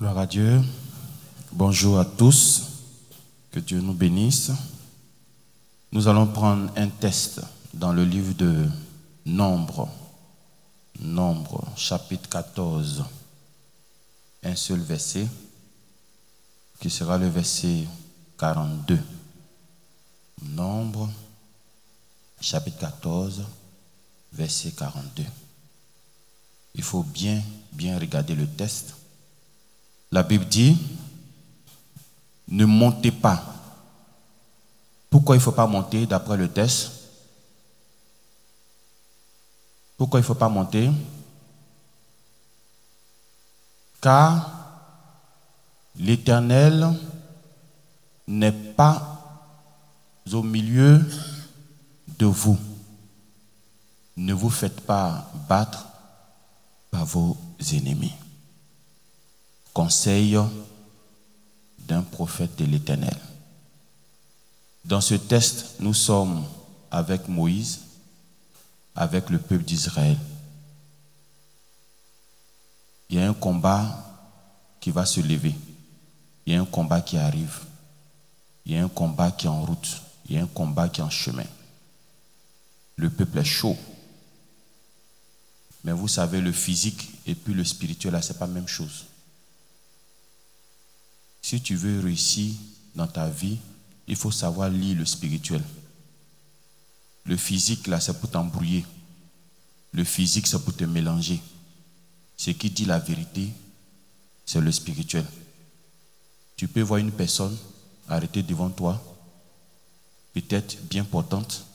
Gloire à Dieu. Bonjour à tous. Que Dieu nous bénisse. Nous allons prendre un test dans le livre de Nombre. Nombre, chapitre 14. Un seul verset, qui sera le verset 42. Nombre, chapitre 14, verset 42. Il faut bien regarder le test. La Bible dit, ne montez pas. Pourquoi il ne faut pas monter d'après le test? Pourquoi il ne faut pas monter? Car l'Éternel n'est pas au milieu de vous. Ne vous faites pas battre par vos ennemis. Conseil d'un prophète de l'Éternel. Dans ce test, nous sommes avec Moïse, avec le peuple d'Israël. Il y a un combat qui va se lever. Il y a un combat qui arrive. Il y a un combat qui est en route. Il y a un combat qui est en chemin. Le peuple est chaud. Mais vous savez, le physique et puis le spirituel, ce n'est pas la même chose. Si tu veux réussir dans ta vie, il faut savoir lire le spirituel. Le physique, là, c'est pour t'embrouiller. Le physique, c'est pour te mélanger. Ce qui dit la vérité, c'est le spirituel. Tu peux voir une personne arrêtée devant toi, peut-être bien portante,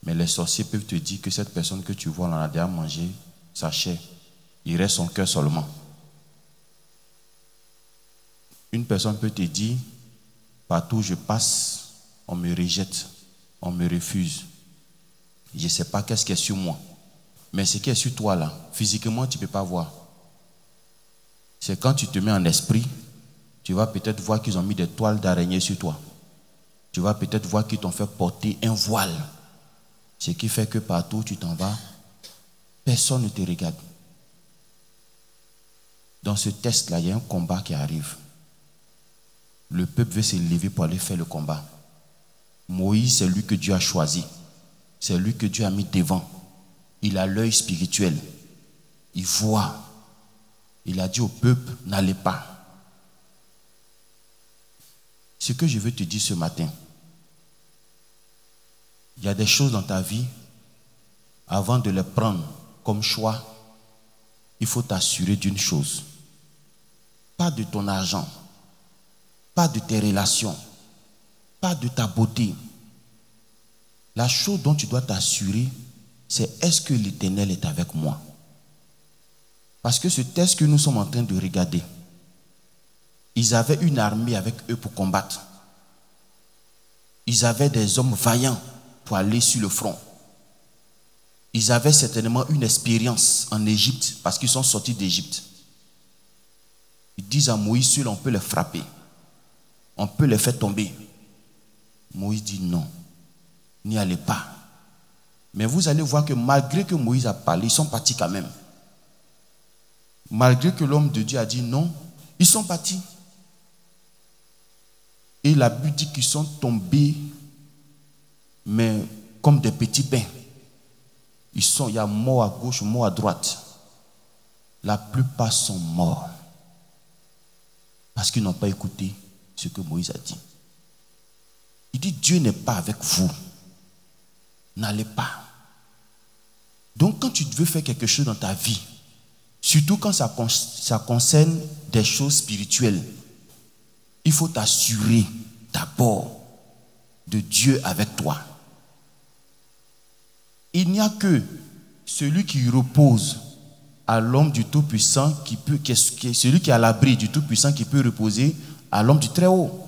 mais les sorciers peuvent te dire que cette personne que tu vois, on en a déjà mangé sa chair. Il reste son cœur seulement. Une personne peut te dire, partout où je passe, on me rejette, on me refuse. Je ne sais pas qu'est-ce qui est sur moi. Mais ce qui est sur toi là, physiquement, tu ne peux pas voir. C'est quand tu te mets en esprit, tu vas peut-être voir qu'ils ont mis des toiles d'araignée sur toi. Tu vas peut-être voir qu'ils t'ont fait porter un voile. Ce qui fait que partout où tu t'en vas, personne ne te regarde. Dans ce test-là, il y a un combat qui arrive. Le peuple veut se lever pour aller faire le combat. Moïse, c'est lui que Dieu a choisi. C'est lui que Dieu a mis devant. Il a l'œil spirituel. Il voit. Il a dit au peuple, n'allez pas. Ce que je veux te dire ce matin, il y a des choses dans ta vie, avant de les prendre comme choix, il faut t'assurer d'une chose. Pas de ton argent, pas de tes relations, pas de ta beauté. La chose dont tu dois t'assurer, c'est est-ce que l'Éternel est avec moi? Parce que ce test que nous sommes en train de regarder, ils avaient une armée avec eux pour combattre. Ils avaient des hommes vaillants pour aller sur le front. Ils avaient certainement une expérience en Égypte parce qu'ils sont sortis d'Égypte. Ils disent à Moïse, seul on peut les frapper. On peut les faire tomber. Moïse dit non, n'y allez pas. Mais vous allez voir que malgré que Moïse a parlé, ils sont partis quand même. Malgré que l'homme de Dieu a dit non, ils sont partis. Et la Bible dit qu'ils sont tombés, mais comme des petits pains. Il y a mort à gauche, mort à droite. La plupart sont morts. Parce qu'ils n'ont pas écouté ce que Moïse a dit. Il dit, Dieu n'est pas avec vous. N'allez pas. Donc quand tu veux faire quelque chose dans ta vie, surtout quand ça concerne des choses spirituelles, il faut t'assurer d'abord de Dieu avec toi. Il n'y a que celui qui repose à l'homme du Tout-Puissant, celui qui est à l'abri du Tout-Puissant qui peut reposer à l'homme du Très-Haut.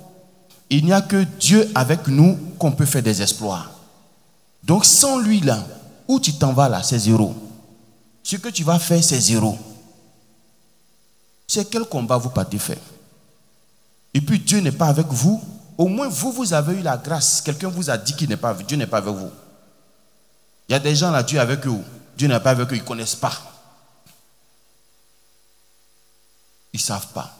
Il n'y a que Dieu avec nous qu'on peut faire des exploits. Donc sans lui là, où tu t'en vas là, c'est zéro. Ce que tu vas faire, c'est zéro. C'est quel combat vous partez faire? Et puis Dieu n'est pas avec vous. Au moins vous avez eu la grâce. Quelqu'un vous a dit qu'il n'est pas avec Dieu n'est pas avec vous. Il y a des gens là, Dieu est avec eux. Dieu n'est pas avec eux, ils ne connaissent pas. Ils ne savent pas.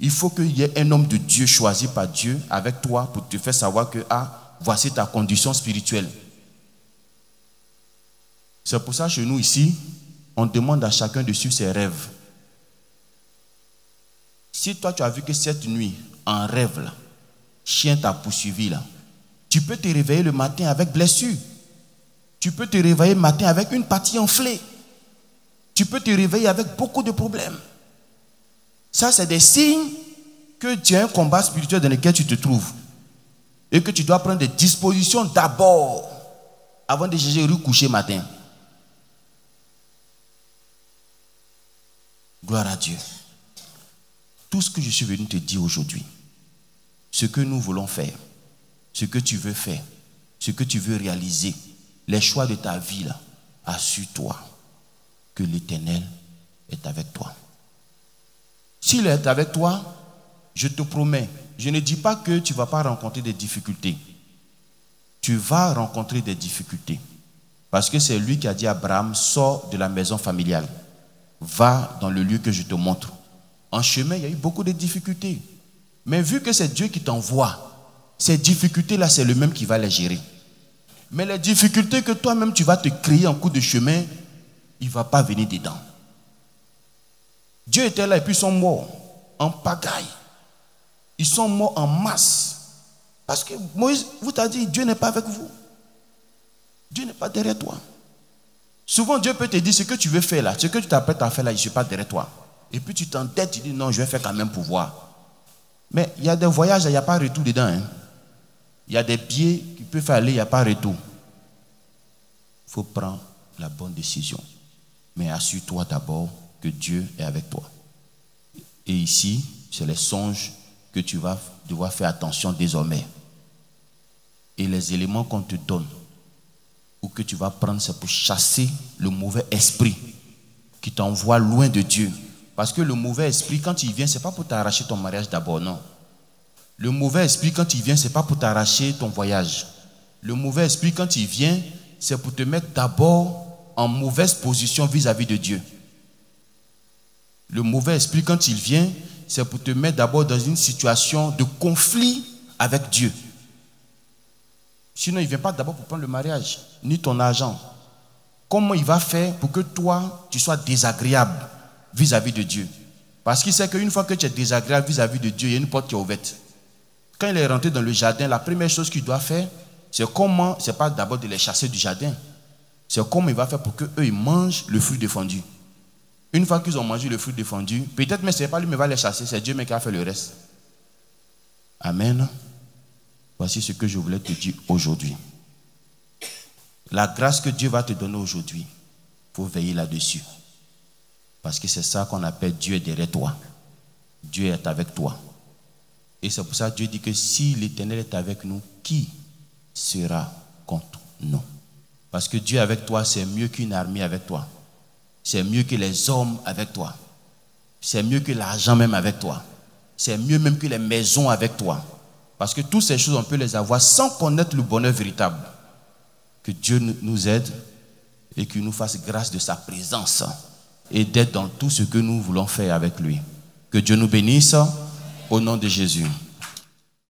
Il faut qu'il y ait un homme de Dieu choisi par Dieu avec toi pour te faire savoir que, ah, voici ta condition spirituelle. C'est pour ça chez nous ici, on demande à chacun de suivre ses rêves. Si toi tu as vu que cette nuit, en rêve, là, chien t'a poursuivi, là, tu peux te réveiller le matin avec blessure. Tu peux te réveiller le matin avec une partie enflée. Tu peux te réveiller avec beaucoup de problèmes. Ça, c'est des signes que tu as un combat spirituel dans lequel tu te trouves. Et que tu dois prendre des dispositions d'abord, avant de chercher rue coucher matin. Gloire à Dieu. Tout ce que je suis venu te dire aujourd'hui, ce que nous voulons faire, ce que tu veux faire, ce que tu veux réaliser, les choix de ta vie, là, assure-toi que l'Éternel est avec toi. S'il est avec toi, je te promets, je ne dis pas que tu ne vas pas rencontrer des difficultés. Tu vas rencontrer des difficultés. Parce que c'est lui qui a dit à Abraham, sors de la maison familiale. Va dans le lieu que je te montre. En chemin, il y a eu beaucoup de difficultés. Mais vu que c'est Dieu qui t'envoie, ces difficultés-là, c'est le même qui va les gérer. Mais les difficultés que toi-même tu vas te créer en cours de chemin, il ne va pas venir dedans. Dieu était là et puis ils sont morts en pagaille. Ils sont morts en masse. Parce que Moïse vous t'a dit, Dieu n'est pas avec vous. Dieu n'est pas derrière toi. Souvent Dieu peut te dire ce que tu veux faire là, ce que tu t'apprêtes à faire là, je ne suis pas derrière toi. Et puis tu t'entêtes, tu dis non, je vais faire quand même pour voir. Mais il y a des voyages, il n'y a pas retour dedans. Hein. Il y a des billets qui peuvent aller, il n'y a pas retour. Il faut prendre la bonne décision. Mais assure-toi d'abord que Dieu est avec toi. Et ici, c'est les songes que tu vas devoir faire attention désormais. Et les éléments qu'on te donne, ou que tu vas prendre, c'est pour chasser le mauvais esprit qui t'envoie loin de Dieu. Parce que le mauvais esprit, quand il vient, ce n'est pas pour t'arracher ton mariage d'abord, non. Le mauvais esprit, quand il vient, ce n'est pas pour t'arracher ton voyage. Le mauvais esprit, quand il vient, c'est pour te mettre d'abord en mauvaise position vis-à-vis de Dieu. Le mauvais esprit, quand il vient, c'est pour te mettre d'abord dans une situation de conflit avec Dieu. Sinon, il ne vient pas d'abord pour prendre le mariage, ni ton argent. Comment il va faire pour que toi, tu sois désagréable vis-à-vis de Dieu? Parce qu'il sait qu'une fois que tu es désagréable vis-à-vis de Dieu, il y a une porte qui est ouverte. Quand il est rentré dans le jardin, la première chose qu'il doit faire, c'est comment, c'est pas d'abord de les chasser du jardin. C'est comment il va faire pour qu'eux, ils mangent le fruit défendu. Une fois qu'ils ont mangé le fruit défendu, peut-être mais ce n'est pas lui qui va les chasser, c'est Dieu mais qui a fait le reste. Amen. Voici ce que je voulais te dire aujourd'hui. La grâce que Dieu va te donner aujourd'hui, il faut veiller là-dessus. Parce que c'est ça qu'on appelle Dieu est derrière toi. Dieu est avec toi. Et c'est pour ça que Dieu dit que si l'Éternel est avec nous, qui sera contre nous? Parce que Dieu avec toi, c'est mieux qu'une armée avec toi. C'est mieux que les hommes avec toi. C'est mieux que l'argent même avec toi. C'est mieux même que les maisons avec toi. Parce que toutes ces choses, on peut les avoir sans connaître le bonheur véritable. Que Dieu nous aide et qu'il nous fasse grâce de sa présence et d'être dans tout ce que nous voulons faire avec lui. Que Dieu nous bénisse au nom de Jésus.